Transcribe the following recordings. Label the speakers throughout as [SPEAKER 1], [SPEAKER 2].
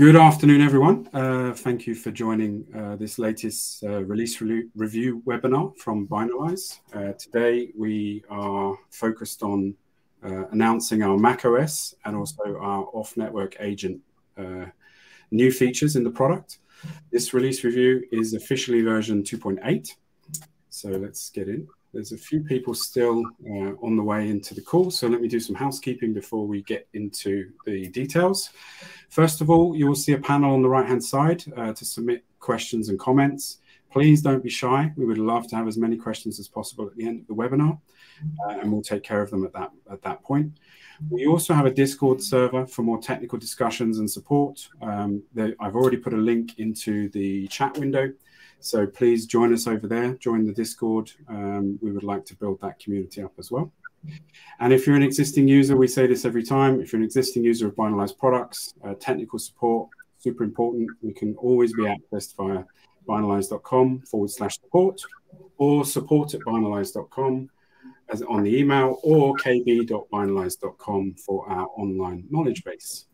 [SPEAKER 1] Good afternoon, everyone. Thank you for joining this latest release review webinar from Binalyze. Today, we are focused on announcing our macOS and also our off-network agent new features in the product. This release review is officially version 2.8. So let's get in. There's a few people still on the way into the call, so let me do some housekeeping before we get into the details. First of all, you will see a panel on the right-hand side to submit questions and comments. Please don't be shy. We would love to have as many questions as possible at the end of the webinar, and we'll take care of them at that point. We also have a Discord server for more technical discussions and support. I've already put a link into the chat window. So please join us over there, join the Discord. We would like to build that community up as well. And if you're an existing user, we say this every time, if you're an existing user of Binalyze products, technical support, super important. We can always be accessed via binalyze.com/support or support@binalyze.com as on the email, or kb.binalyze.com for our online knowledge base.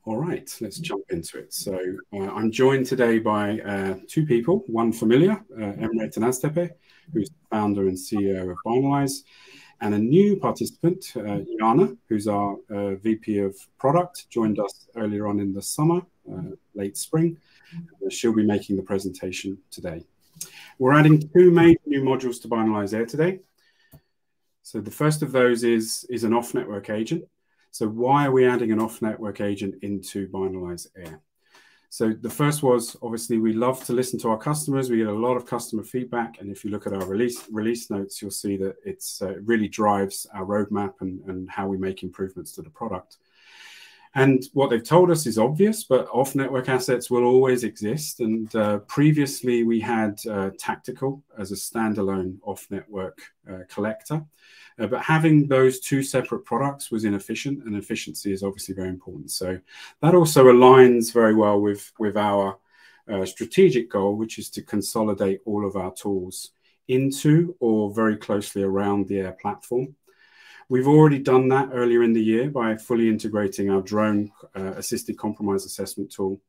[SPEAKER 1] All right, let's jump into it. So I'm joined today by two people, one familiar, Emre Tanaztepe, who's the founder and CEO of Binalyze, and a new participant, Jana, who's our VP of Product, joined us earlier on in the summer, late spring. She'll be making the presentation today. We're adding two major new modules to Binalyze AIR today. So the first of those is an off-network agent. So why are we adding an off-network agent into Binalyze AIR? So the first was, obviously, we love to listen to our customers. We get a lot of customer feedback. And if you look at our release notes, you'll see that it really drives our roadmap and how we make improvements to the product. And what they've told us is obvious, but off-network assets will always exist. And previously, we had Tactical as a standalone off-network collector. But having those two separate products was inefficient, and efficiency is obviously very important. So that also aligns very well with our strategic goal, which is to consolidate all of our tools into or very closely around the AIR platform. We've already done that earlier in the year by fully integrating our drone assisted compromise assessment tool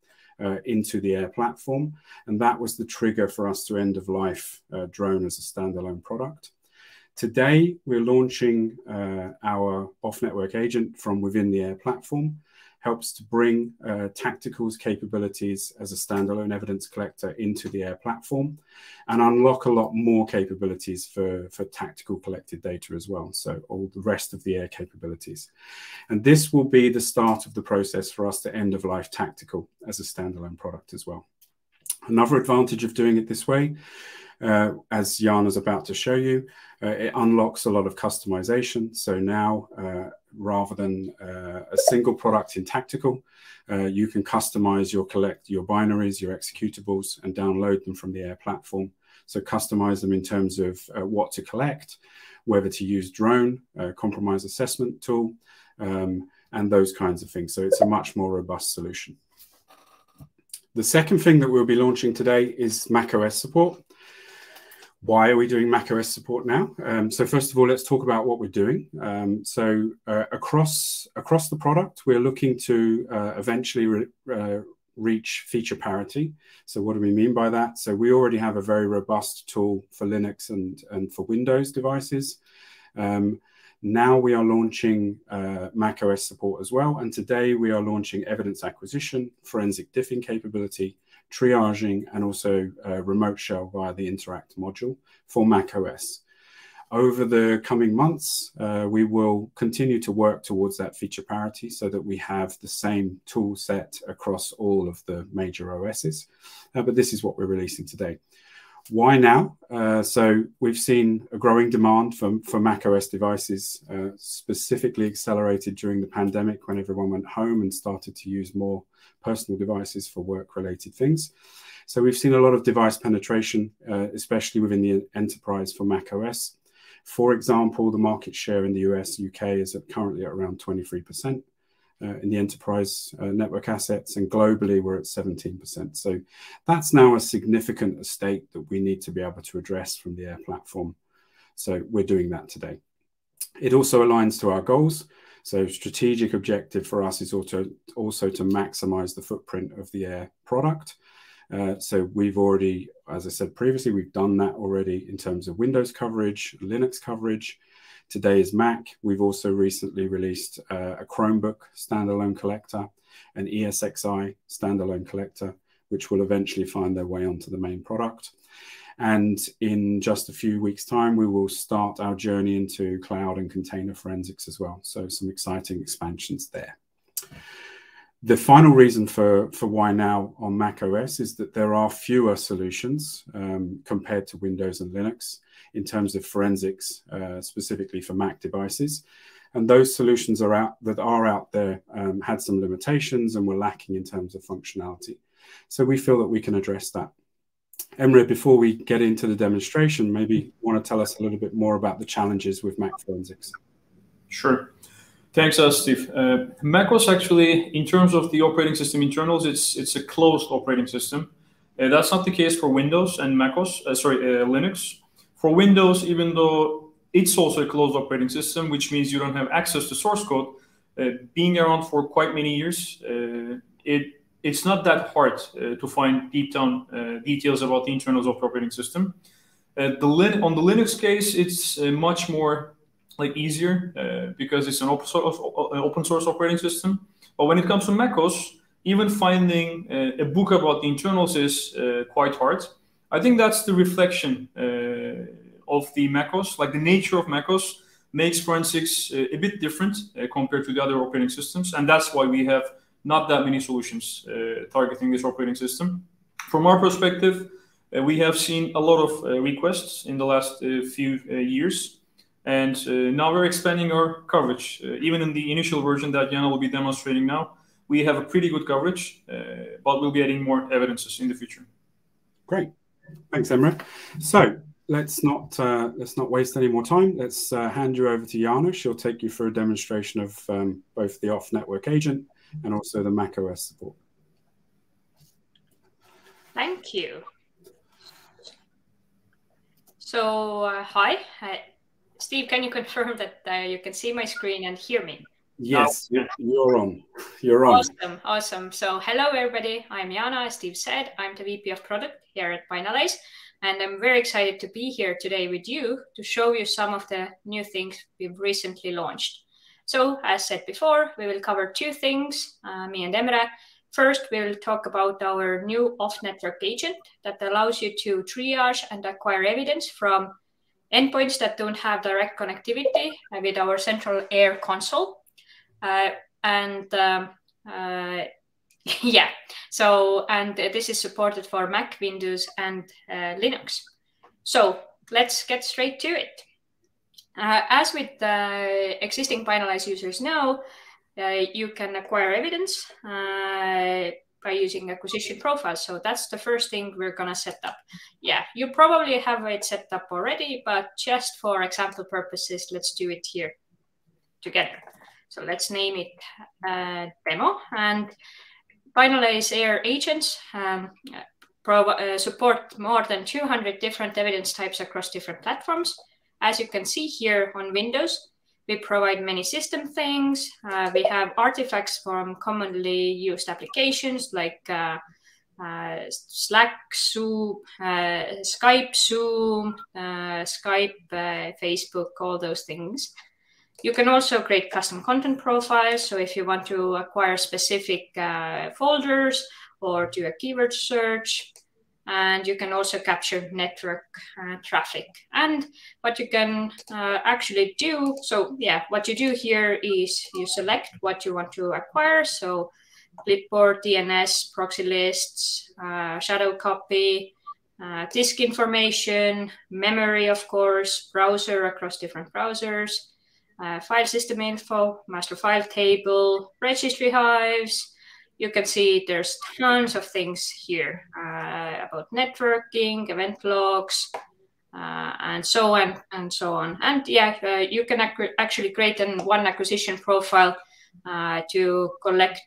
[SPEAKER 1] into the AIR platform. And that was the trigger for us to end of life drone as a standalone product. Today, we're launching our off-network agent from within the AIR platform, helps to bring Tactical's capabilities as a standalone evidence collector into the AIR platform and unlock a lot more capabilities for Tactical collected data as well. So all the rest of the AIR capabilities. And this will be the start of the process for us to end of life Tactical as a standalone product as well. Another advantage of doing it this way, as Jana's about to show you, it unlocks a lot of customization. So now, rather than a single product in Tactical, you can customize your binaries, your executables, and download them from the AIR platform. So customize them in terms of what to collect, whether to use drone, compromise assessment tool, and those kinds of things. So it's a much more robust solution. The second thing that we'll be launching today is macOS support. Why are we doing macOS support now? So first of all, let's talk about what we're doing. Across the product, we're looking to eventually reach feature parity. So what do we mean by that? So we already have a very robust tool for Linux and for Windows devices. Now we are launching macOS support as well. And today we are launching evidence acquisition, forensic diffing capability, triaging, and also remote shell via the Interact module for macOS. Over the coming months, we will continue to work towards that feature parity so that we have the same tool set across all of the major OSs. But this is what we're releasing today. Why now? So we've seen a growing demand for macOS devices, specifically accelerated during the pandemic when everyone went home and started to use more personal devices for work-related things. So we've seen a lot of device penetration, especially within the enterprise for macOS. For example, the market share in the US, UK is currently at around 23%. In the enterprise network assets, and globally we're at 17%. So that's now a significant estate that we need to be able to address from the AIR platform. So we're doing that today. It also aligns to our goals. So strategic objective for us is also to maximize the footprint of the AIR product. So we've already, as I said previously, we've done that already in terms of Windows coverage, Linux coverage. Today is Mac. We've also recently released a Chromebook standalone collector, an ESXi standalone collector, which will eventually find their way onto the main product. And in just a few weeks' time, we will start our journey into cloud and container forensics as well. So some exciting expansions there. The final reason for why now on macOS is that there are fewer solutions compared to Windows and Linux in terms of forensics, specifically for Mac devices. And those solutions that are out there had some limitations and were lacking in terms of functionality. So we feel that we can address that. Emre, before we get into the demonstration, maybe you want to tell us a little bit more about the challenges with Mac forensics.
[SPEAKER 2] Sure. Thanks, Steve. macOS actually, in terms of the operating system internals, it's a closed operating system. That's not the case for Windows and Linux. For Windows, even though it's also a closed operating system, which means you don't have access to source code, being around for quite many years, it's not that hard to find deep down details about the internals of the operating system. On the Linux case, it's much more easier because it's an open source operating system. But when it comes to macOS, even finding a book about the internals is quite hard. I think that's the reflection of the macOS, the nature of macOS makes forensics a bit different compared to the other operating systems. And that's why we have not that many solutions targeting this operating system. From our perspective, we have seen a lot of requests in the last few years. And now we're expanding our coverage. Even in the initial version that Jana will be demonstrating now, we have a pretty good coverage, but we'll be adding more evidences in the future.
[SPEAKER 1] Great. Thanks, Emre. So let's not waste any more time. Let's hand you over to Jana. She'll take you through a demonstration of both the off-network agent and also the macOS support.
[SPEAKER 3] Thank you. So, hi. Steve, can you confirm that you can see my screen and hear me?
[SPEAKER 1] Yes, you're on. You're on.
[SPEAKER 3] Awesome, awesome. So hello, everybody. I'm Jana, as Steve said. I'm the VP of Product here at Binalyze, and I'm very excited to be here today with you to show you some of the new things we've recently launched. So, as said before, we will cover two things, me and Emre. First, we will talk about our new off-network agent that allows you to triage and acquire evidence from endpoints that don't have direct connectivity with our central AIR console. Yeah, so, and this is supported for Mac, Windows, and Linux. So let's get straight to it. As with existing Binalyze users know, you can acquire evidence by using acquisition profiles. So that's the first thing we're going to set up. Yeah, you probably have it set up already, but just for example purposes, let's do it here together. So let's name it demo. And Binalyze AIR agents support more than 200 different evidence types across different platforms. As you can see here on Windows, we provide many system things. We have artifacts from commonly used applications like Slack, Zoom, Skype, Zoom, Skype, Facebook, all those things. You can also create custom content profiles. So if you want to acquire specific folders or do a keyword search, and you can also capture network traffic. And what you can actually do, so yeah, what you do here is you select what you want to acquire. So clipboard, DNS, proxy lists, shadow copy, disk information, memory, of course, browser across different browsers, file system info, master file table, registry hives. You can see there's tons of things here about networking, event logs, and so on and so on. And yeah, you can actually create one acquisition profile to collect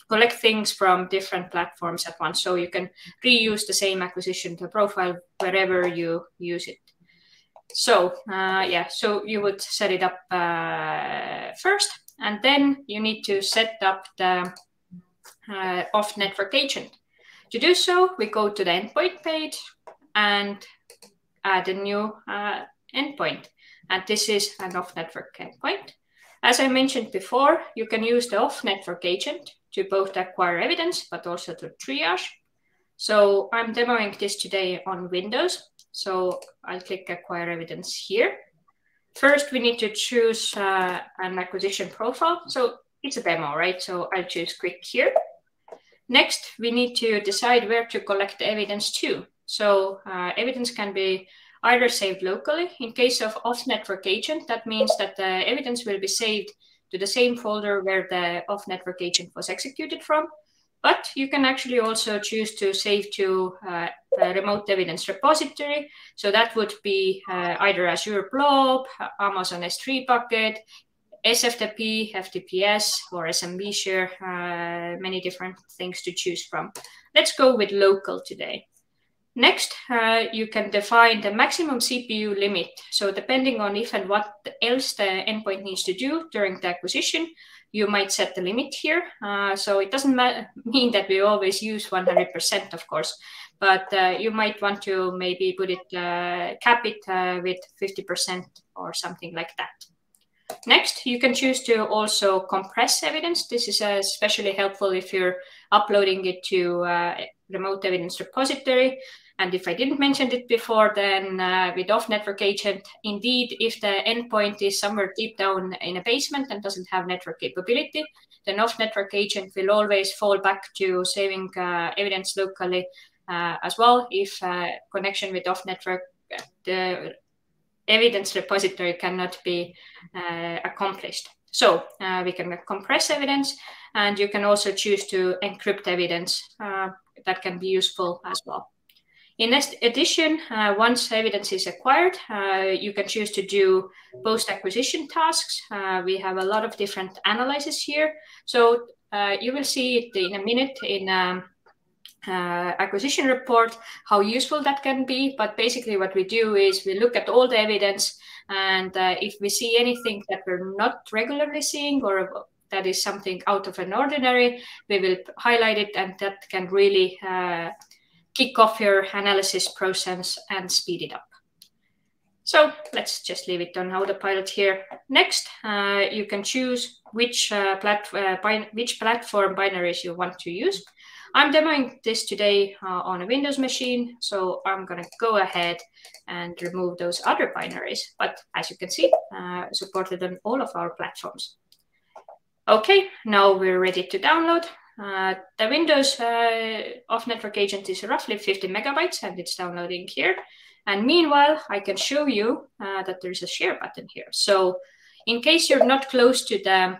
[SPEAKER 3] collect things from different platforms at once. So you can reuse the same acquisition profile wherever you use it. So so you would set it up first, and then you need to set up the off-network agent. To do so, we go to the endpoint page and add a new endpoint. And this is an off-network endpoint. As I mentioned before, you can use the off-network agent to both acquire evidence, but also to triage. So I'm demoing this today on Windows. So I'll click Acquire Evidence here. First, we need to choose an acquisition profile. So it's a demo, right? So I'll choose Quick here. Next, we need to decide where to collect the evidence to. So evidence can be either saved locally. In case of off-network agent, that means that the evidence will be saved to the same folder where the off-network agent was executed from. But you can actually also choose to save to a remote evidence repository. So that would be either Azure Blob, Amazon S3 bucket, SFTP, FTPS, or SMB share, many different things to choose from. Let's go with local today. Next, you can define the maximum CPU limit. So depending on if and what else the endpoint needs to do during the acquisition, you might set the limit here. So it doesn't mean that we always use 100%, of course, but you might want to maybe put it, cap it with 50% or something like that. Next, you can choose to also compress evidence. This is especially helpful if you're uploading it to a remote evidence repository. And if I didn't mention it before, then with off-network agent, indeed, if the endpoint is somewhere deep down in a basement and doesn't have network capability, then off-network agent will always fall back to saving evidence locally as well. If connection with off-network, the evidence repository cannot be accomplished. So we can compress evidence, and you can also choose to encrypt evidence. That can be useful as well. In addition, once evidence is acquired, you can choose to do post-acquisition tasks. We have a lot of different analyses here. So you will see it in a minute in acquisition report, how useful that can be. But basically what we do is we look at all the evidence, and if we see anything that we're not regularly seeing or that is something out of an ordinary, we will highlight it, and that can really kick off your analysis process and speed it up. So let's just leave it on autopilot here. Next, you can choose which platform binaries you want to use. I'm demoing this today on a Windows machine, so I'm going to go ahead and remove those other binaries. But as you can see, supported on all of our platforms. Okay, now we're ready to download. The Windows off-network agent is roughly 50 megabytes, and it's downloading here. And meanwhile, I can show you that there's a share button here. So in case you're not close to the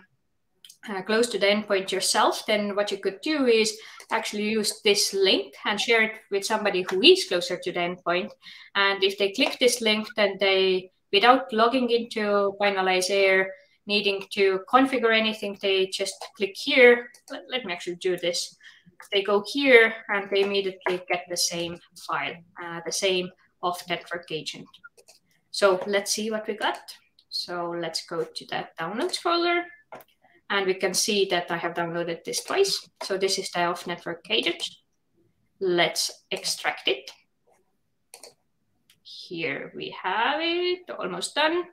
[SPEAKER 3] endpoint yourself, then what you could do is actually use this link and share it with somebody who is closer to the endpoint. And if they click this link, then they, without logging into Binalyze AIR, needing to configure anything, they just click here. Let me actually do this. They go here and they immediately get the same file, the same off-network agent. So let's see what we got. So let's go to that downloads folder, and we can see that I have downloaded this twice. So this is the off-network agent. Let's extract it. Here we have it, almost done.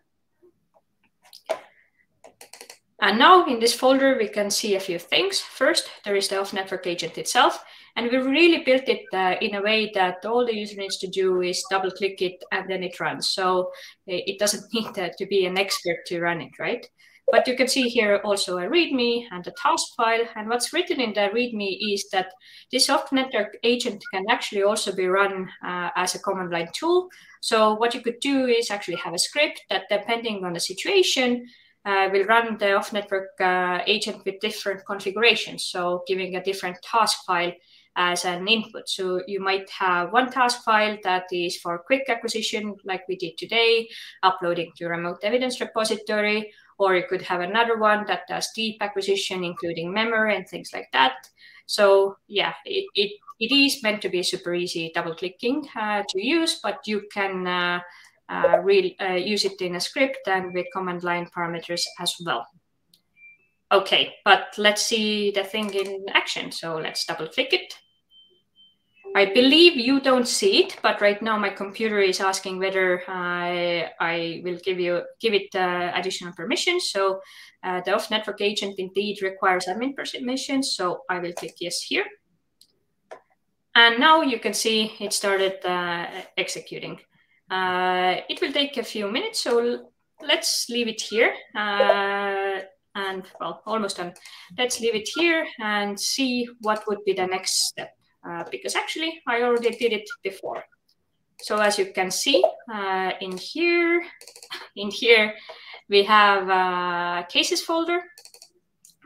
[SPEAKER 3] And now in this folder, we can see a few things. First, there is the off-network agent itself. And we really built it in a way that all the user needs to do is double-click it and then it runs. So it doesn't need to be an expert to run it, right? But you can see here also a README and a task file. And what's written in the README is that this off-network agent can actually also be run as a command line tool. So what you could do is actually have a script that, depending on the situation, will run the off-network agent with different configurations. So giving a different task file as an input. So you might have one task file that is for quick acquisition, like we did today, uploading to a remote evidence repository, or you could have another one that does deep acquisition, including memory and things like that. So yeah, it is meant to be super easy double-clicking to use, but you can use it in a script and with command line parameters as well. Okay, but let's see the thing in action. So let's double click it. I believe you don't see it, but right now my computer is asking whether I will give it additional permissions. So the off-network agent indeed requires admin permissions. So I will click yes here. And now you can see it started executing. It will take a few minutes, so let's leave it here. And well, almost done. Let's leave it here and see what would be the next step. Because actually I already did it before. So as you can see in here we have a cases folder.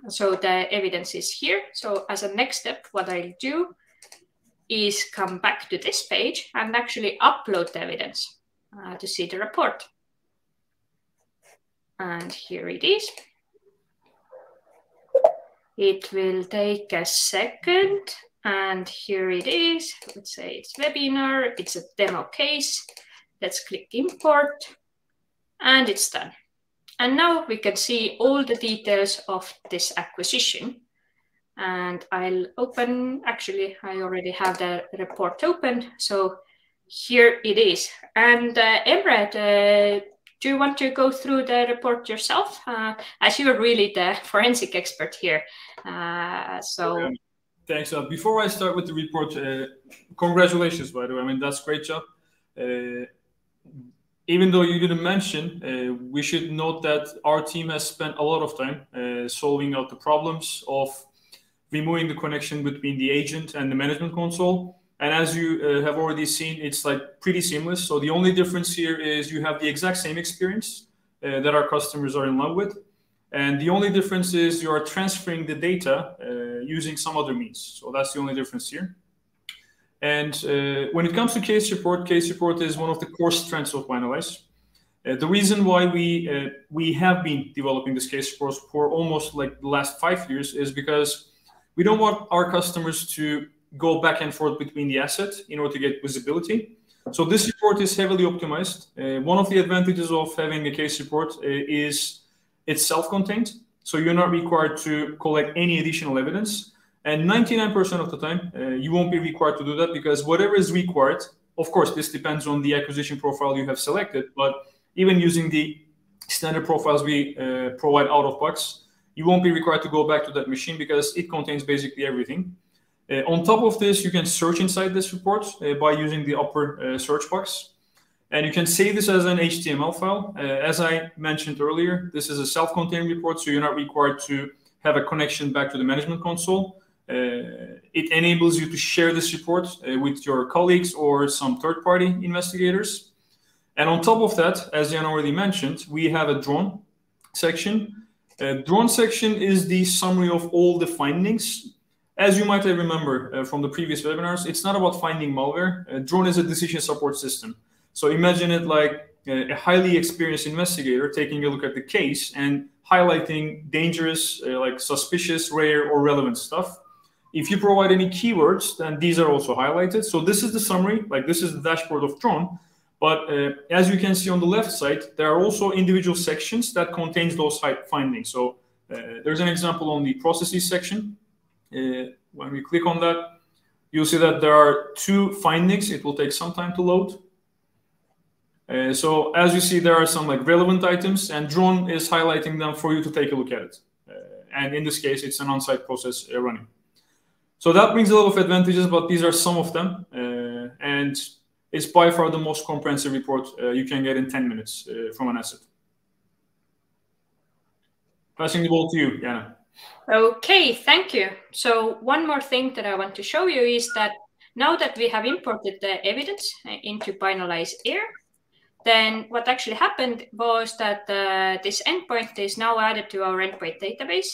[SPEAKER 3] So the evidence is here. So as a next step, what I'll do is come back to this page and actually upload the evidence to see the report. And here it is. It will take a second. And here it is. Let's say it's webinar. It's a demo case. Let's click import. And it's done. And now we can see all the details of this acquisition. And I'll open, actually, I already have the report open. So here it is. And Emre, do you want to go through the report yourself? As you're really the forensic expert here.
[SPEAKER 2] Okay. Thanks. Before I start with the report, congratulations, by the way. I mean, that's a great job. Even though you didn't mention, we should note that our team has spent a lot of time solving out the problems of removing the connection between the agent and the management console. And as you have already seen, it's like pretty seamless. So the only difference here is you have the exact same experience that our customers are in love with. And the only difference is you are transferring the data using some other means. So that's the only difference here. And when it comes to case report is one of the core strengths of Binalyze. The reason why we have been developing this case report for almost like the last 5 years is because we don't want our customers to go back and forth between the assets in order to get visibility. So this report is heavily optimized. One of the advantages of having a case report is it's self-contained, so you're not required to collect any additional evidence. And 99% of the time, you won't be required to do that because whatever is required, of course, this depends on the acquisition profile you have selected, but even using the standard profiles we provide out of box, you won't be required to go back to that machine because it contains basically everything. On top of this, you can search inside this report by using the upper search box. And you can save this as an HTML file. As I mentioned earlier, this is a self-contained report, so you're not required to have a connection back to the management console. It enables you to share this report with your colleagues or some third-party investigators. And on top of that, as Jan already mentioned, we have a drone section. Drone section is the summary of all the findings. As you might remember from the previous webinars, it's not about finding malware. Drone is a decision support system. So imagine it like a highly experienced investigator taking a look at the case and highlighting dangerous, like suspicious, rare, or relevant stuff. If you provide any keywords, then these are also highlighted. So this is the summary, like this is the dashboard of Drone. But as you can see on the left side, there are also individual sections that contains those findings. So there's an example on the processes section. When we click on that, you'll see that there are 2 findings. It will take some time to load. So as you see, there are some like relevant items, and Drone is highlighting them for you to take a look at it. And in this case, it's an on-site process running. So that brings a lot of advantages, but these are some of them. And it's by far the most comprehensive report you can get in 10 minutes from an asset. Passing the ball to you, Jana.
[SPEAKER 3] Okay, thank you. So one more thing that I want to show you is that now that we have imported the evidence into Binalyze AIR, then what actually happened was that this endpoint is now added to our endpoint database.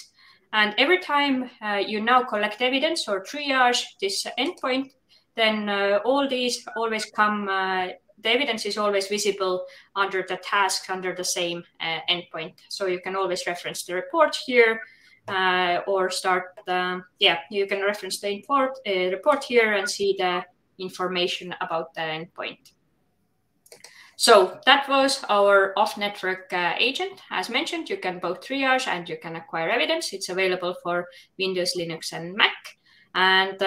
[SPEAKER 3] And every time you now collect evidence or triage this endpoint, then all these always come, the evidence is always visible under the task, under the same endpoint. So you can always reference the report here or start, you can reference the report here and see the information about the endpoint. So that was our off-network agent. As mentioned, you can both triage and you can acquire evidence. It's available for Windows, Linux, and Mac. And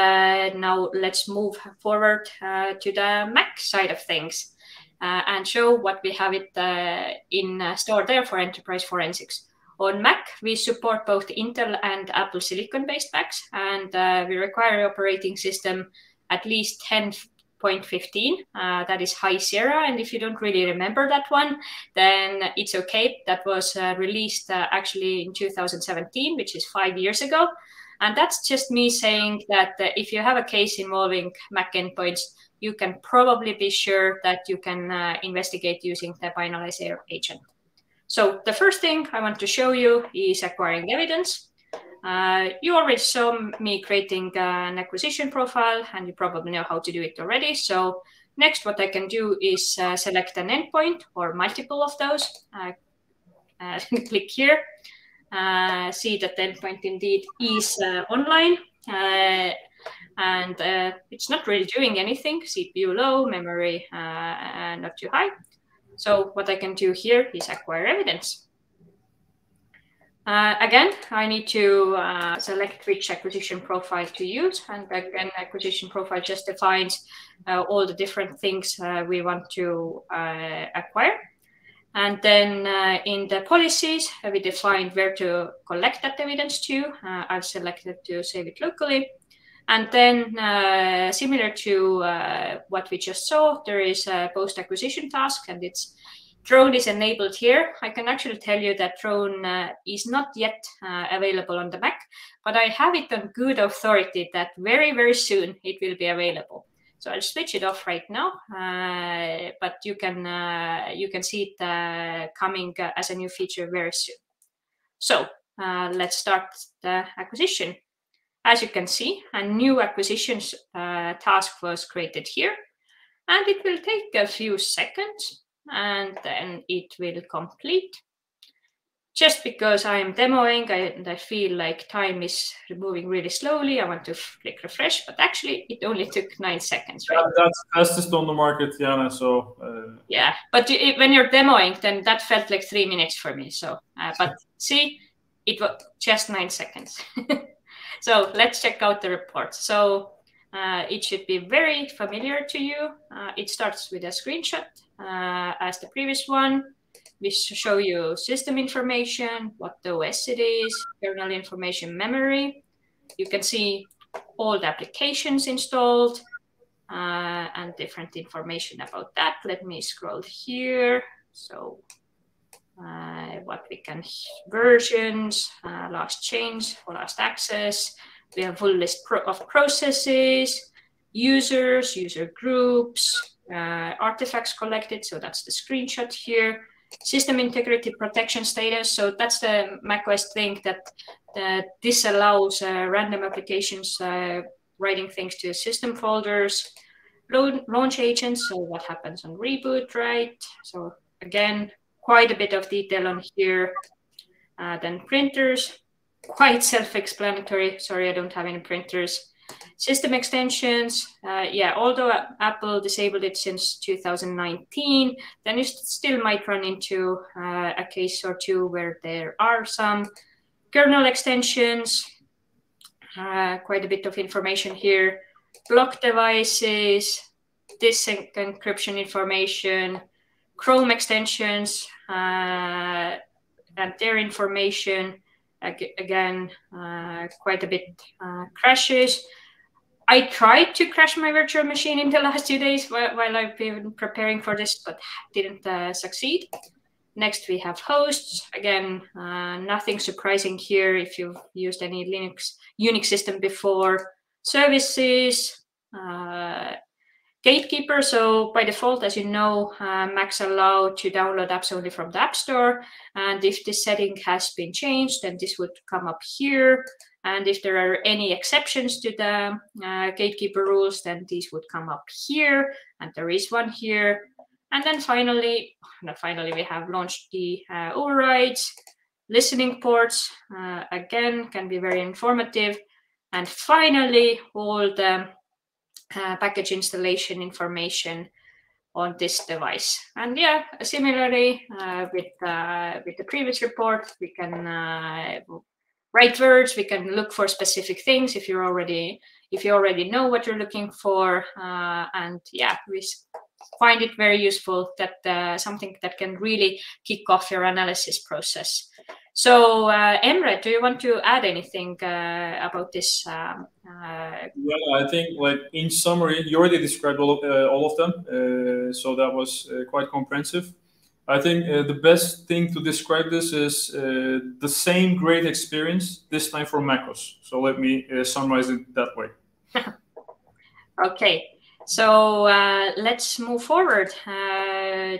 [SPEAKER 3] now let's move forward to the Mac side of things and show what we have it in store there for enterprise forensics. On Mac, we support both Intel and Apple Silicon-based Macs, and we require operating system at least 10.15. That is High Sierra, and if you don't really remember that one, then it's okay. That was released actually in 2017, which is 5 years ago. And that's just me saying that if you have a case involving Mac endpoints, you can probably be sure that you can investigate using the Binalyze AIR agent. So the first thing I want to show you is acquiring evidence. You already saw me creating an acquisition profile, and you probably know how to do it already. So next, what I can do is select an endpoint or multiple of those. Click here. See that the endpoint indeed is online. And it's not really doing anything. CPU low, memory not too high. So what I can do here is acquire evidence. Again, I need to select which acquisition profile to use. And again, acquisition profile just defines all the different things we want to acquire. And then in the policies, we defined where to collect that evidence to. I've selected to save it locally. And then similar to what we just saw, there is a post-acquisition task, and it's drone is enabled here. I can actually tell you that drone is not yet available on the Mac, but I have it on good authority that very, very soon it will be available. So I'll switch it off right now, but you can see it coming as a new feature very soon. So let's start the acquisition. As you can see, a new acquisition task was created here, and it will take a few seconds, and then it will complete. Just because I am demoing and I feel like time is moving really slowly, I want to click refresh, but actually it only took 9 seconds. Right?
[SPEAKER 2] Yeah, that's fastest on the market, Jana. So
[SPEAKER 3] yeah, but when you're demoing, then that felt like 3 minutes for me. So, but see, it was just 9 seconds. So let's check out the report. So it should be very familiar to you. It starts with a screenshot as the previous one. We show you system information, what the OS it is, kernel information, memory. You can see all the applications installed and different information about that. Let me scroll here. So what we can, versions, last change, or last access. We have full list of processes, users, user groups, artifacts collected. So that's the screenshot here. System integrity protection status. So that's the macOS thing that disallows random applications writing things to system folders. Launch agents. So what happens on reboot, right? So again, quite a bit of detail on here. Then printers, quite self-explanatory. Sorry, I don't have any printers. System extensions, yeah, although Apple disabled it since 2019, then you still might run into a case or two where there are some kernel extensions, quite a bit of information here, block devices, disk encryption information, Chrome extensions, and their information. Again, quite a bit crashes. I tried to crash my virtual machine in the last 2 days while I've been preparing for this, but didn't succeed. Next, we have hosts. Again, nothing surprising here if you've used any Unix system before. Services, gatekeeper. So by default, as you know, Macs allow to download apps only from the App Store. And if this setting has been changed, then this would come up here. And if there are any exceptions to the gatekeeper rules, then these would come up here. And there is one here. And then finally, we have launched the overrides, listening ports, again, can be very informative. And finally, all the package installation information. on this device. And yeah, similarly with the previous report, we can write words. We can look for specific things if you already know what you're looking for. And yeah, we find it very useful, that something that can really kick off your analysis process. So Emre, do you want to add anything about this?
[SPEAKER 2] Yeah, I think, like, in summary, you already described all of them, so that was quite comprehensive. I think the best thing to describe this is the same great experience, this time for macOS. So let me summarize it that way.
[SPEAKER 3] Okay, so let's move forward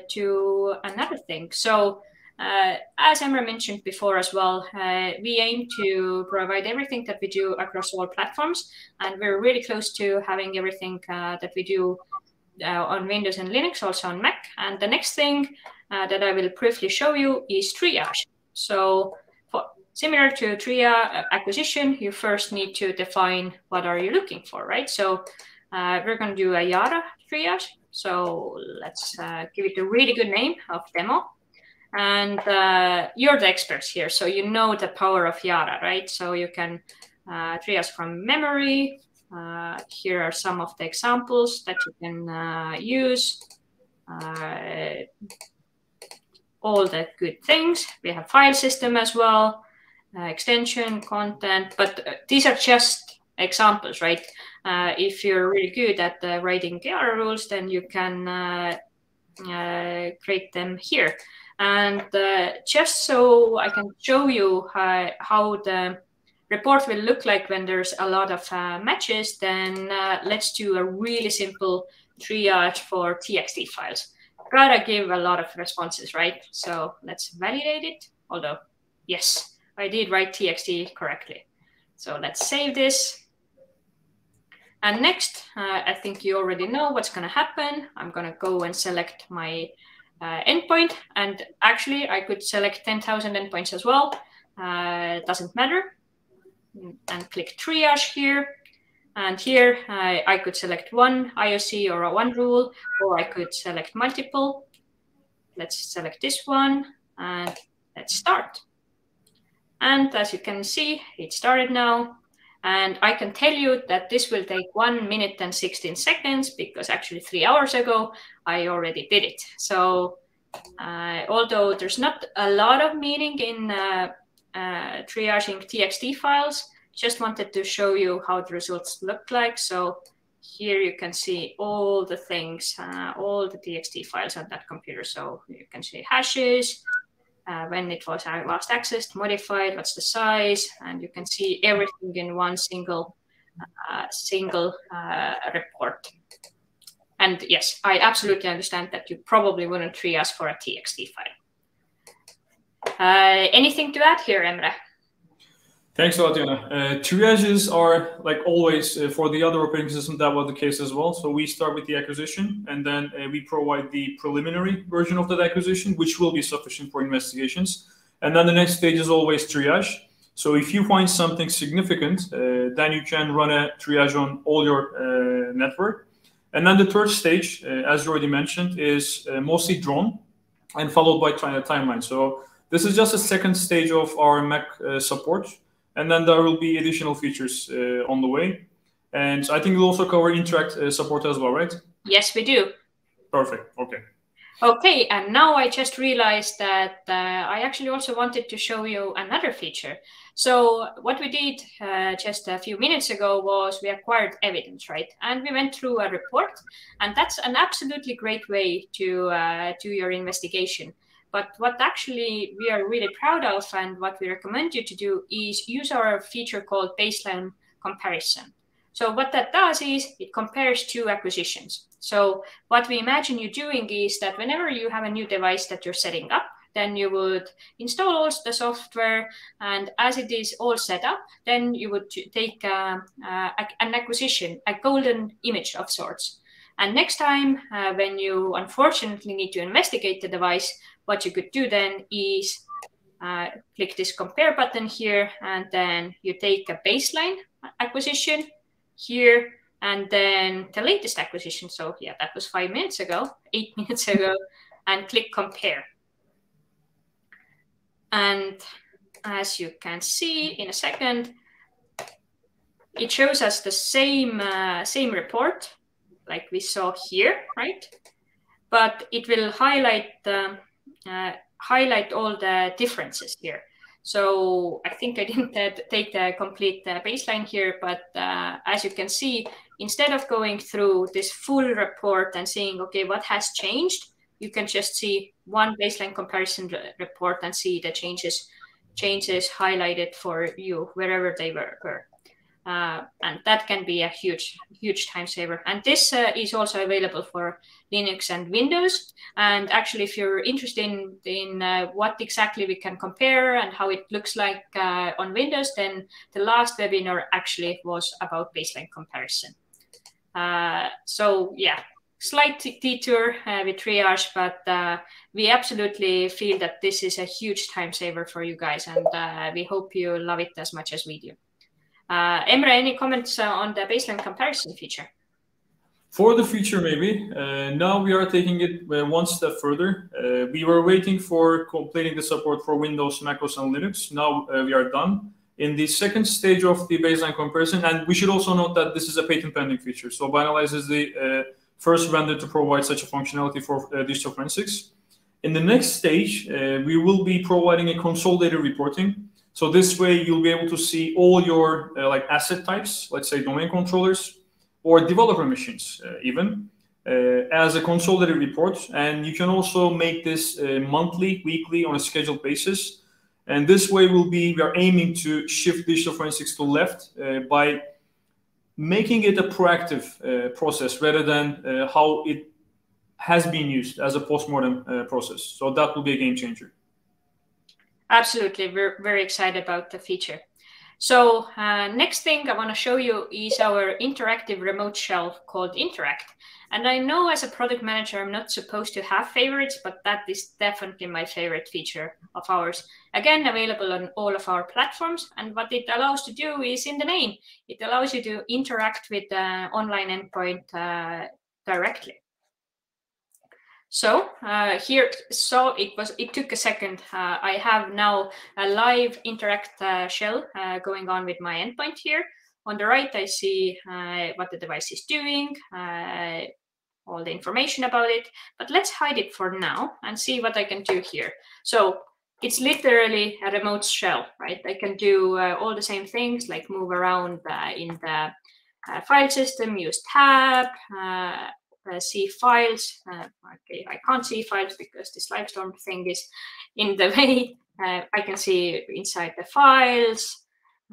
[SPEAKER 3] to another thing. So as Emre mentioned before as well, we aim to provide everything that we do across all platforms, and we're really close to having everything that we do on Windows and Linux, also on Mac. And the next thing that I will briefly show you is Triage. So similar to Triage acquisition, you first need to define what are you looking for, right? So we're going to do a Yara triage. So let's give it a really good name of demo. And you're the experts here, so you know the power of Yara, right? So you can triage from memory. Here are some of the examples that you can use. All the good things. We have file system as well, extension, content, but these are just examples, right? If you're really good at writing Yara rules, then you can create them here. And just so I can show you how the report will look like when there's a lot of matches, then let's do a really simple triage for TXT files. Gotta give a lot of responses, right? So let's validate it. Although, yes, I did write TXT correctly. So let's save this. And next, I think you already know what's going to happen. I'm going to go and select my endpoint. And actually, I could select 10,000 endpoints as well. Doesn't matter. And click triage here. And here, I could select one IOC or one rule, or I could select multiple. Let's select this one, and let's start. And as you can see, it started now. And I can tell you that this will take 1 minute and 16 seconds, because actually 3 hours ago, I already did it. So although there's not a lot of meaning in triaging TXT files, just wanted to show you how the results look like. So here you can see all the things, all the TXT files on that computer. So you can see hashes, when it was last accessed, modified, what's the size, and you can see everything in one single report. And yes, I absolutely understand that you probably wouldn't triage for a TXT file. Anything to add here, Emre?
[SPEAKER 2] Thanks a lot, Jana. Triages are, like always, for the other operating system, that was the case as well. So we start with the acquisition, and then we provide the preliminary version of that acquisition, which will be sufficient for investigations. And then the next stage is always triage. So if you find something significant, then you can run a triage on all your network. And then the third stage, as you already mentioned, is mostly drawn and followed by timeline. So this is just a second stage of our Mac support. And then there will be additional features on the way. And I think we'll also cover Interact support as well, right?
[SPEAKER 3] Yes, we do.
[SPEAKER 2] Perfect. Okay.
[SPEAKER 3] Okay, and now I just realized that I actually also wanted to show you another feature. So what we did just a few minutes ago was we acquired evidence, right? And we went through a report, and that's an absolutely great way to do your investigation. But what actually we are really proud of and what we recommend you to do is use our feature called baseline comparison. So what that does is it compares two acquisitions. So what we imagine you doing is that whenever you have a new device that you're setting up, then you would install all the software, and as it is all set up, then you would take an acquisition, a golden image of sorts. And next time when you unfortunately need to investigate the device, what you could do then is click this compare button here, and then you take a baseline acquisition. Here and then the latest acquisition. So yeah, that was 5 minutes ago, 8 minutes ago, and click compare. And as you can see in a second, it shows us the same report like we saw here, right? But it will highlight all the differences here. So I think I didn't take the complete baseline here, but as you can see, instead of going through this full report and seeing, okay, what has changed, you can just see one baseline comparison report and see the changes highlighted for you wherever they were. And that can be a huge time saver. And this is also available for Linux and Windows. And actually, if you're interested in what exactly we can compare and how it looks like on Windows, then the last webinar actually was about baseline comparison. So yeah, slight detour with Triage, but we absolutely feel that this is a huge time saver for you guys, and we hope you love it as much as we do. Emre, any comments on the baseline comparison feature?
[SPEAKER 2] For the feature, maybe. Now we are taking it one step further. We were waiting for completing the support for Windows, macOS, and Linux. Now we are done. In the second stage of the baseline comparison, and we should also note that this is a patent pending feature. So Binalyze is the first vendor to provide such a functionality for digital forensics. In the next stage, we will be providing a consolidated reporting. So this way, you'll be able to see all your like asset types, let's say domain controllers or developer machines even, as a consolidated report. And you can also make this monthly, weekly, on a scheduled basis. And this way we are aiming to shift digital forensics to left by making it a proactive process rather than how it has been used as a postmortem process. So that will be a game changer.
[SPEAKER 3] Absolutely, we're very excited about the feature. So next thing I want to show you is our interactive remote shell called Interact. And I know as a product manager, I'm not supposed to have favorites, but that is definitely my favorite feature of ours. Again, available on all of our platforms. And what it allows to do is in the name. It allows you to interact with the online endpoint directly. So here, so it took a second. I have now a live Interact shell going on with my endpoint here. On the right, I see what the device is doing, all the information about it. But let's hide it for now and see what I can do here. So it's literally a remote shell, right? I can do all the same things like move around in the file system, use tab, see files. Okay, I can't see files because this Livestorm thing is in the way. I can see inside the files.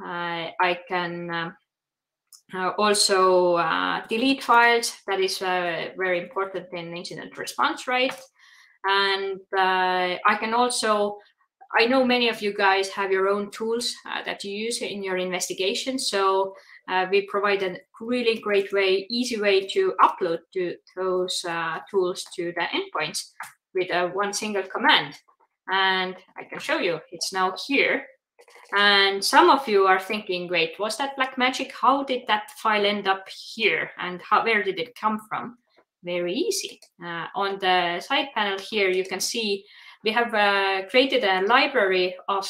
[SPEAKER 3] I can also delete files. That is very important in incident response, right? And I can also, I know many of you guys have your own tools that you use in your investigation. So we provide a really great way, easy way to upload to those tools to the endpoints with one single command. And I can show you, it's now here. And some of you are thinking, wait, was that black magic? How did that file end up here? And where did it come from? Very easy. On the side panel here, you can see we have created a library of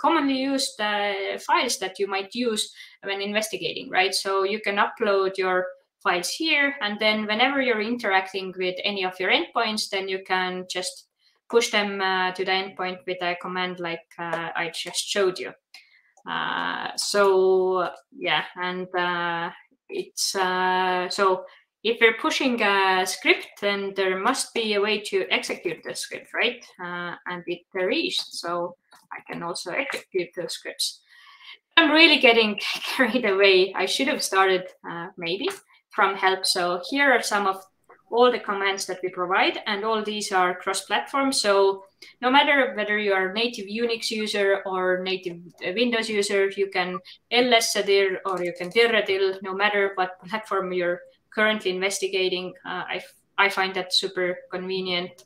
[SPEAKER 3] commonly used files that you might use when investigating, right? So you can upload your files here, and then whenever you're interacting with any of your endpoints, then you can just push them to the endpoint with a command like I just showed you. So yeah, and it's so if we're pushing a script, then there must be a way to execute the script, right? And there is, so I can also execute those scripts. I'm really getting carried away. I should have started maybe from help. So here are some of all the commands that we provide, and all these are cross-platform. So no matter whether you are a native Unix user or native Windows user, you can ls-dir or you can dir-a-dil, no matter what platform you're currently investigating. I find that super convenient.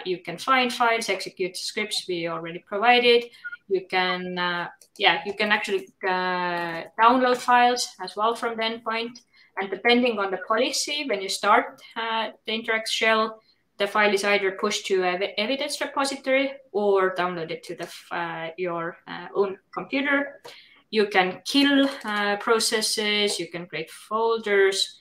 [SPEAKER 3] You can find files, execute scripts we already provided. You can yeah, you can actually download files as well from the endpoint. And depending on the policy, when you start the Interact shell, the file is either pushed to an evidence repository or downloaded to your own computer. You can kill processes, you can create folders,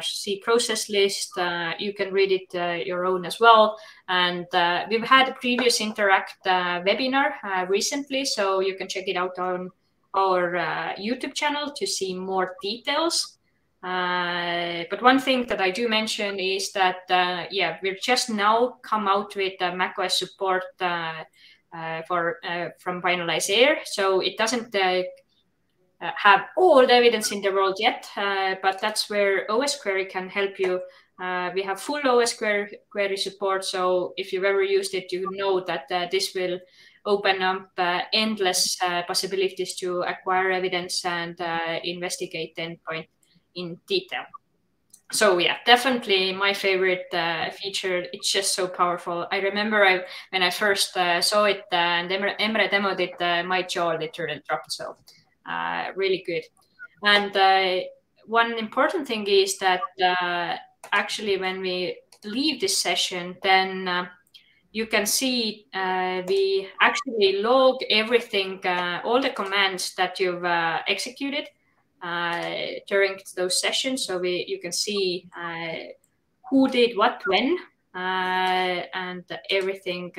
[SPEAKER 3] see process list, you can read it your own as well. And we've had a previous Interact webinar recently, so you can check it out on our YouTube channel to see more details. But one thing that I do mention is that, yeah, we've just now come out with macOS support from Binalyze AIR. So it doesn't have all the evidence in the world yet, but that's where OS Query can help you. We have full OS Query support. So if you've ever used it, you know that this will open up endless possibilities to acquire evidence and investigate the endpoint in detail. So yeah, definitely my favorite feature. It's just so powerful. I remember when I first saw it and Emre demoed it, my jaw literally dropped. So really good. And one important thing is that actually when we leave this session, then you can see we actually log everything, all the commands that you've executed during those sessions. So you can see who did what when, and everything.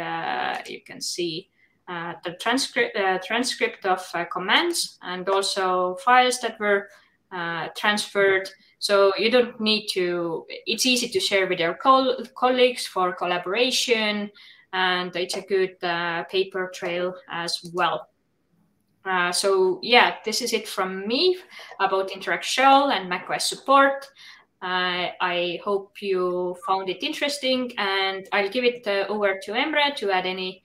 [SPEAKER 3] You can see the transcript of commands and also files that were transferred. So you don't need to, it's easy to share with your colleagues for collaboration, and it's a good paper trail as well. So yeah, this is it from me about Interact Shell and macOS support. I hope you found it interesting, and I'll give it over to Emre to add any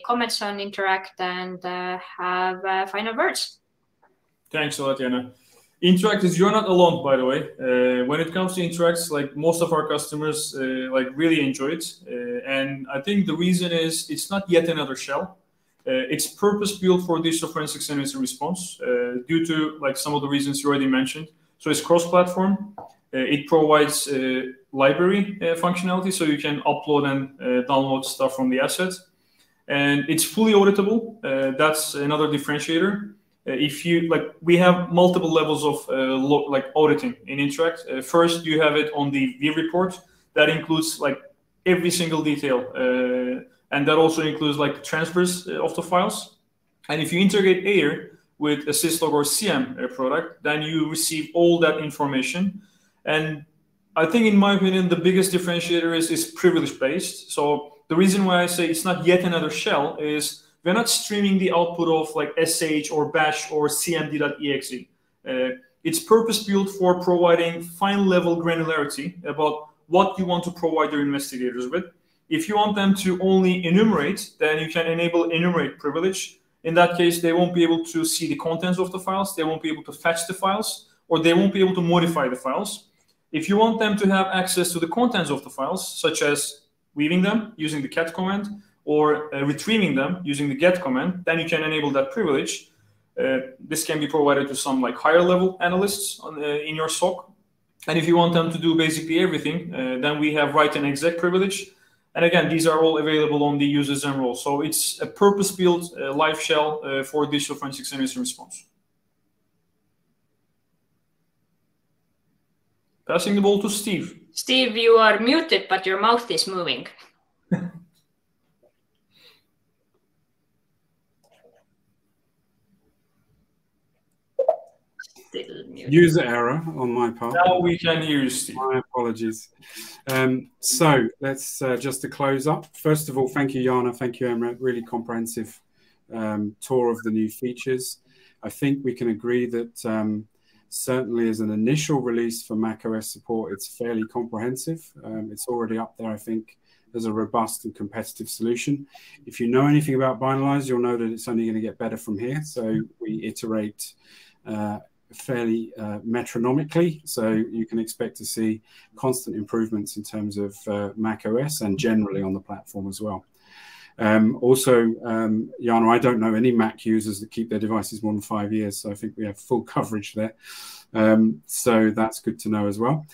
[SPEAKER 3] comments on Interact and have final words.
[SPEAKER 2] Thanks a lot, Jana. Interact you're not alone, by the way. When it comes to Interact, like most of our customers like really enjoy it. And I think the reason is it's not yet another shell. It's purpose-built for digital forensics and incident response due to like some of the reasons you already mentioned. So it's cross-platform. It provides library functionality, so you can upload and download stuff from the asset. And it's fully auditable. That's another differentiator. If you like, we have multiple levels of like auditing in Interact. First, you have it on the view report. That includes like every single detail. And that also includes like the transfers of the files. And if you integrate AIR with a syslog or CM product, then you receive all that information. And I think, in my opinion, the biggest differentiator is privilege-based. So the reason why I say it's not yet another shell is we're not streaming the output of like SH or bash or cmd.exe. It's purpose-built for providing fine-level granularity about what you want to provide your investigators with. If you want them to only enumerate, then you can enable enumerate privilege. In that case, they won't be able to see the contents of the files, they won't be able to fetch the files, or they won't be able to modify the files. If you want them to have access to the contents of the files, such as weaving them using the cat command, or retrieving them using the get command, then you can enable that privilege. This can be provided to some like higher level analysts in your SOC. And if you want them to do basically everything, then we have write and exec privilege. And again, these are all available on the users and roles. So it's a purpose-built live shell for digital forensics and incident response. Passing the ball to Steve.
[SPEAKER 3] Steve, you are muted, but your mouth is moving.
[SPEAKER 1] User error on my part.
[SPEAKER 2] Now we can hear you, Steve.
[SPEAKER 1] My apologies. So let's just to close up. First of all, thank you, Jana. Thank you, Emre. Really comprehensive tour of the new features. I think we can agree that certainly as an initial release for macOS support, it's fairly comprehensive. It's already up there, I think, as a robust and competitive solution. If you know anything about Binalyze, you'll know that it's only going to get better from here. So we iterate fairly metronomically, so you can expect to see constant improvements in terms of macOS and generally on the platform as well. Also, Jana, I don't know any Mac users that keep their devices more than 5 years, so I think we have full coverage there. So that's good to know as well.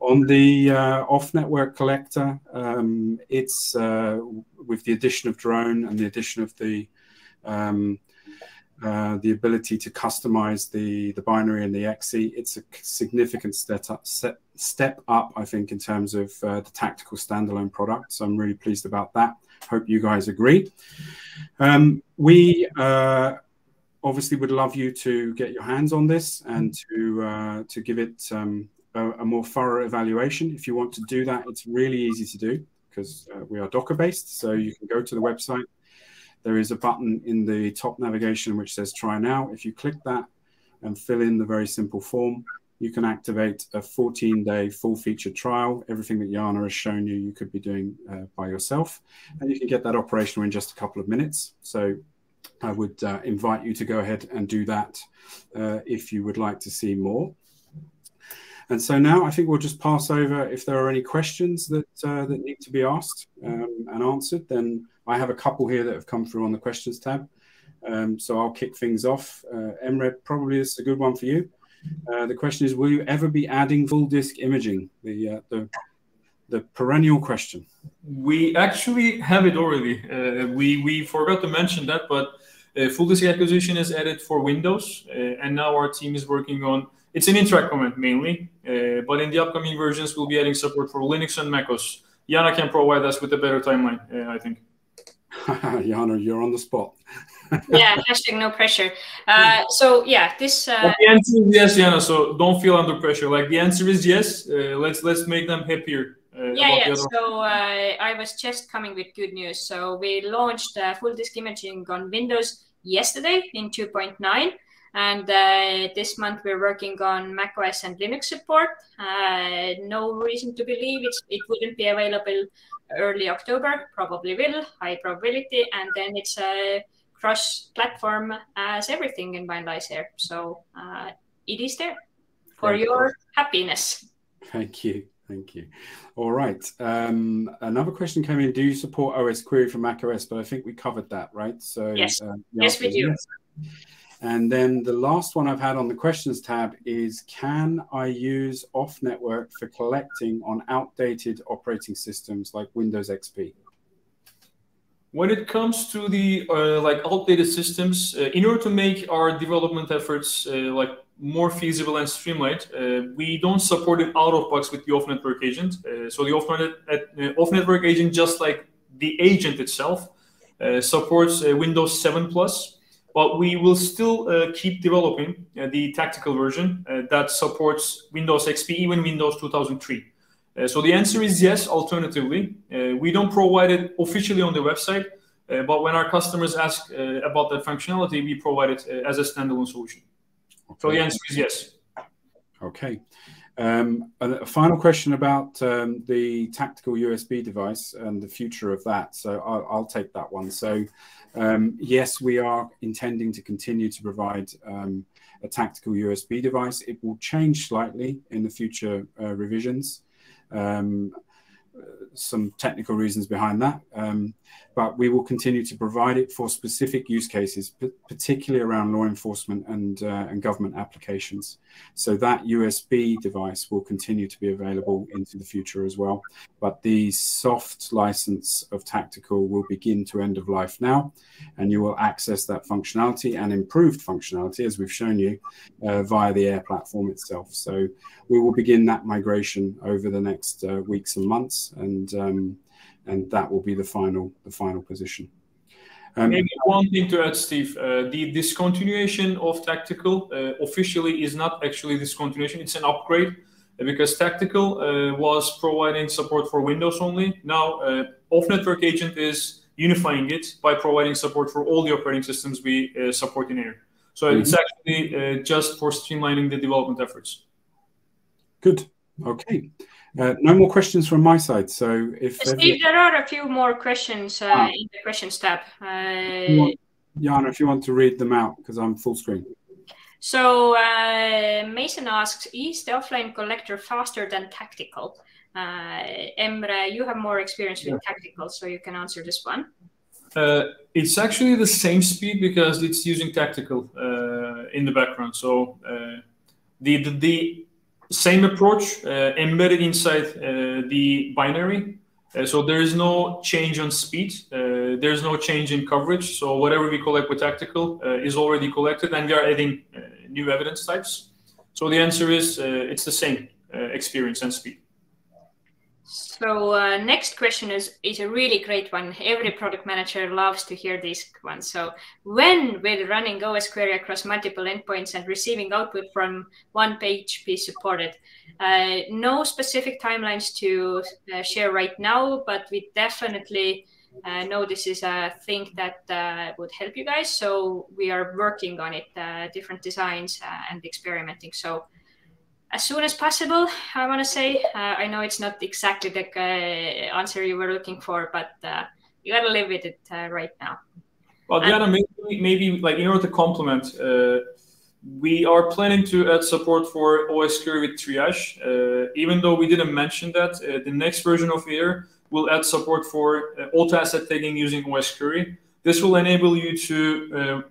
[SPEAKER 1] On the off-network collector, it's with the addition of drone and the addition of the ability to customize the binary and the exe, it's a significant step up, I think, in terms of the tactical standalone product. So I'm really pleased about that. Hope you guys agree. We obviously would love you to get your hands on this and to give it a more thorough evaluation. If you want to do that, it's really easy to do because we are Docker based. So you can go to the website. There is a button in the top navigation which says try now. If you click that and fill in the very simple form, you can activate a 14-day full-featured trial. Everything that Jana has shown you, you could be doing by yourself. And you can get that operational in just a couple of minutes. So I would invite you to go ahead and do that if you would like to see more. And so now I think we'll just pass over if there are any questions that need to be asked and answered. Then I have a couple here that have come through on the questions tab. So I'll kick things off. Emre, probably this is a good one for you. The question is, will you ever be adding full disk imaging? The perennial question.
[SPEAKER 2] We actually have it already. We forgot to mention that, but full disk acquisition is added for Windows, and now our team is working on. It's an Interact comment mainly, but in the upcoming versions, we'll be adding support for Linux and macOS. Jana can provide us with a better timeline, I think.
[SPEAKER 1] Jana, you're on the spot.
[SPEAKER 3] Yeah, hashtag no pressure. So yeah, this.
[SPEAKER 2] The answer is yes, Jana. So don't feel under pressure. Like the answer is yes. Let's make them happier.
[SPEAKER 3] Yeah. So I was just coming with good news. So we launched full disk imaging on Windows yesterday in 2.9. And this month we're working on macOS and Linux support. No reason to believe it wouldn't be available early October. Probably will, high probability. And then it's a cross-platform as everything in Binalyze AIR. So it is there for your happiness.
[SPEAKER 1] Thank you. Thank you. All right. Another question came in. Do you support OS query for macOS? But I think we covered that, right? So
[SPEAKER 3] yes, yes, we do.
[SPEAKER 1] Yes. And then the last one I've had on the questions tab is, can I use off-network for collecting on outdated operating systems like Windows XP?
[SPEAKER 2] When it comes to the like outdated systems, in order to make our development efforts like more feasible and streamlined, we don't support it out of box with the off-network agent. So the off-network agent, just like the agent itself, supports Windows 7 Plus. But we will still keep developing the tactical version that supports Windows XP, even Windows 2003. So the answer is yes, alternatively. We don't provide it officially on the website, but when our customers ask about that functionality, we provide it as a standalone solution. Okay. So the answer is yes.
[SPEAKER 1] Okay. A final question about the tactical USB device and the future of that. So I'll take that one. So yes, we are intending to continue to provide a tactical USB device. It will change slightly in the future revisions. Some technical reasons behind that, but we will continue to provide it for specific use cases, particularly around law enforcement and government applications. So that USB device will continue to be available into the future as well. But the soft license of tactical will begin to end of life now, and you will access that functionality and improved functionality, as we've shown you, via the AIR platform itself. So we will begin that migration over the next weeks and months, and that will be the final position.
[SPEAKER 2] Maybe one thing to add, Steve. The discontinuation of tactical officially is not actually discontinuation; it's an upgrade, because tactical was providing support for Windows only. Now, off-network agent is unifying it by providing support for all the operating systems we support in AIR. So it's actually just for streamlining the development efforts.
[SPEAKER 1] Good. Okay. No more questions from my side. So if
[SPEAKER 3] Steve, there are a few more questions in the questions tab.
[SPEAKER 1] Jana, if you want to read them out, because I'm full screen.
[SPEAKER 3] So Mason asks, is the offline collector faster than tactical? Emre, you have more experience with tactical, so you can answer this one.
[SPEAKER 2] It's actually the same speed because it's using tactical in the background. So the same approach embedded inside the binary. So there is no change on speed. There's no change in coverage. So whatever we collect with tactical is already collected, and we are adding new evidence types. So the answer is it's the same experience and speed.
[SPEAKER 3] So next question is a really great one. Every product manager loves to hear this one. So when will running OS query across multiple endpoints and receiving output from one page be supported? No specific timelines to share right now, but we definitely know this is a thing that would help you guys. So we are working on it, different designs and experimenting. So as soon as possible, I want to say. I know it's not exactly the answer you were looking for, but you got to live with it right now.
[SPEAKER 2] Well, Diana, maybe like in order to complement, we are planning to add support for OS query with Triage. Even though we didn't mention that, the next version of AIR will add support for auto asset tagging using OS query. This will enable you to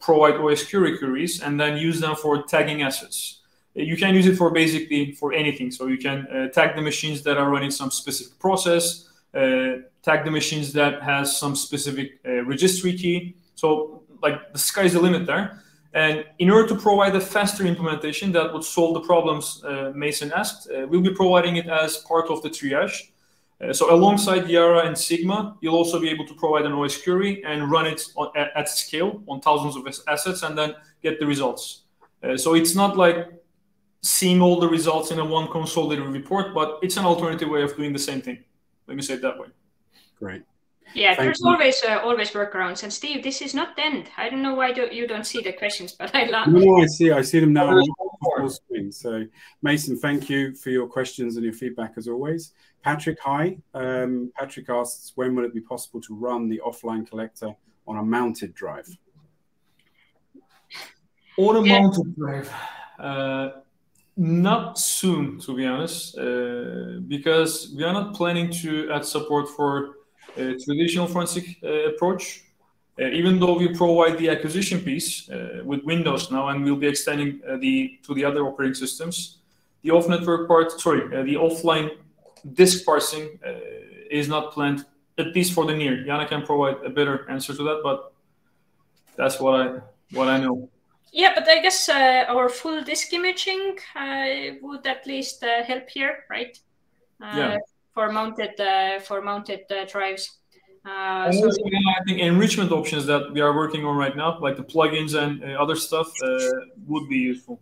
[SPEAKER 2] provide OS query queries and then use them for tagging assets. You can use it for basically for anything. So you can tag the machines that are running some specific process, tag the machines that has some specific registry key. So like the sky's the limit there. And in order to provide a faster implementation that would solve the problems Mason asked, we'll be providing it as part of the Triage. So alongside Yara and Sigma, you'll also be able to provide an OS query and run it at scale on thousands of assets and then get the results. So it's not like seeing all the results in a one consolidated report, but it's an alternative way of doing the same thing. Let me say it that way.
[SPEAKER 1] Great.
[SPEAKER 3] Yeah, there's always workarounds. And Steve, this is not the end. I don't know why you don't see the questions, but I love.
[SPEAKER 1] No, I see them now on full screen. So Mason, thank you for your questions and your feedback as always. Patrick, hi. Patrick asks, when will it be possible to run the offline collector on a mounted drive?
[SPEAKER 2] On a mounted drive. Not soon, to be honest, because we are not planning to add support for a traditional forensic approach. Even though we provide the acquisition piece with Windows now, and we'll be extending to the other operating systems, the off-network part, the offline disk parsing is not planned, at least for the near. Jana can provide a better answer to that, but that's what I know.
[SPEAKER 3] Yeah, but I guess our full disk imaging would at least help here, right?
[SPEAKER 2] Yeah.
[SPEAKER 3] For mounted drives.
[SPEAKER 2] I think enrichment options that we are working on right now, like the plugins and other stuff, would be useful.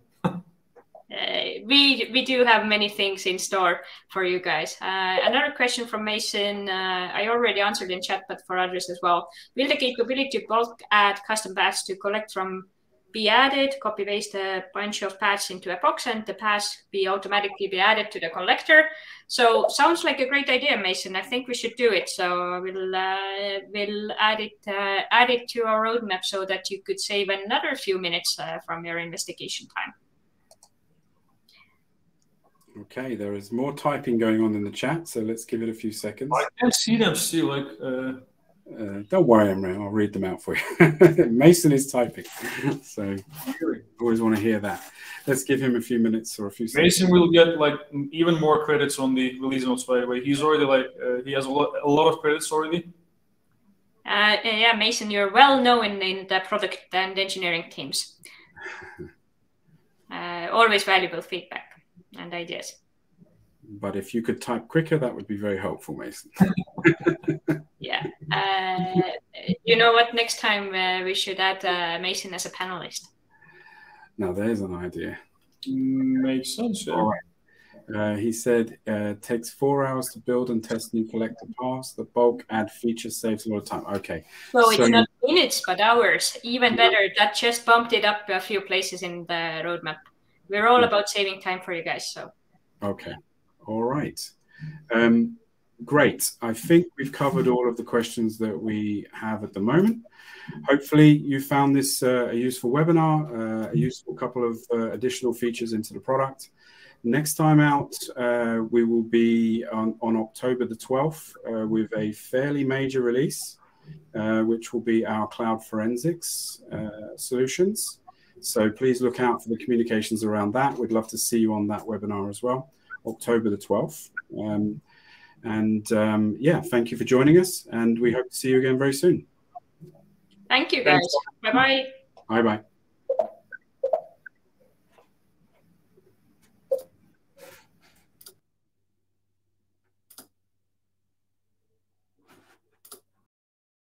[SPEAKER 3] We do have many things in store for you guys. Another question from Mason. I already answered in chat, but for others as well. Will the capability to bulk add custom paths to collect from be added, copy paste a bunch of paths into a box, and the paths automatically be added to the collector? So sounds like a great idea, Mason. I think we should do it. So we'll add it to our roadmap so that you could save another few minutes from your investigation time.
[SPEAKER 1] Okay, there is more typing going on in the chat, so let's give it a few seconds.
[SPEAKER 2] I can't see them still.
[SPEAKER 1] Don't worry, Emre, I'll read them out for you. Mason is typing, so always want to hear that. Let's give him a few minutes or a few seconds.
[SPEAKER 2] Mason will get even more credits on the release notes, by the way. He's already he has a lot of credits already.
[SPEAKER 3] Yeah, Mason, you're well known in the product and engineering teams. Always valuable feedback and ideas.
[SPEAKER 1] But if you could type quicker, that would be very helpful, Mason.
[SPEAKER 3] Yeah. You know what? Next time we should add Mason as a panelist.
[SPEAKER 1] Now, there's an idea.
[SPEAKER 2] Makes sense. Yeah.
[SPEAKER 1] All right. He said, takes 4 hours to build and test new collector paths. The bulk add feature saves a lot of time. Okay.
[SPEAKER 3] So it's not minutes, but hours. Even better. That just bumped it up a few places in the roadmap. We're all about saving time for you guys. So.
[SPEAKER 1] Okay. All right. Great. I think we've covered all of the questions that we have at the moment. Hopefully you found this a useful webinar, a useful couple of additional features into the product. Next time out, we will be on October the 12th with a fairly major release. which will be our cloud forensics solutions. So please look out for the communications around that. We'd love to see you on that webinar as well, October the 12th. Yeah, thank you for joining us, and we hope to see you again very soon.
[SPEAKER 3] Thank you, guys. Bye-bye.
[SPEAKER 1] Bye-bye.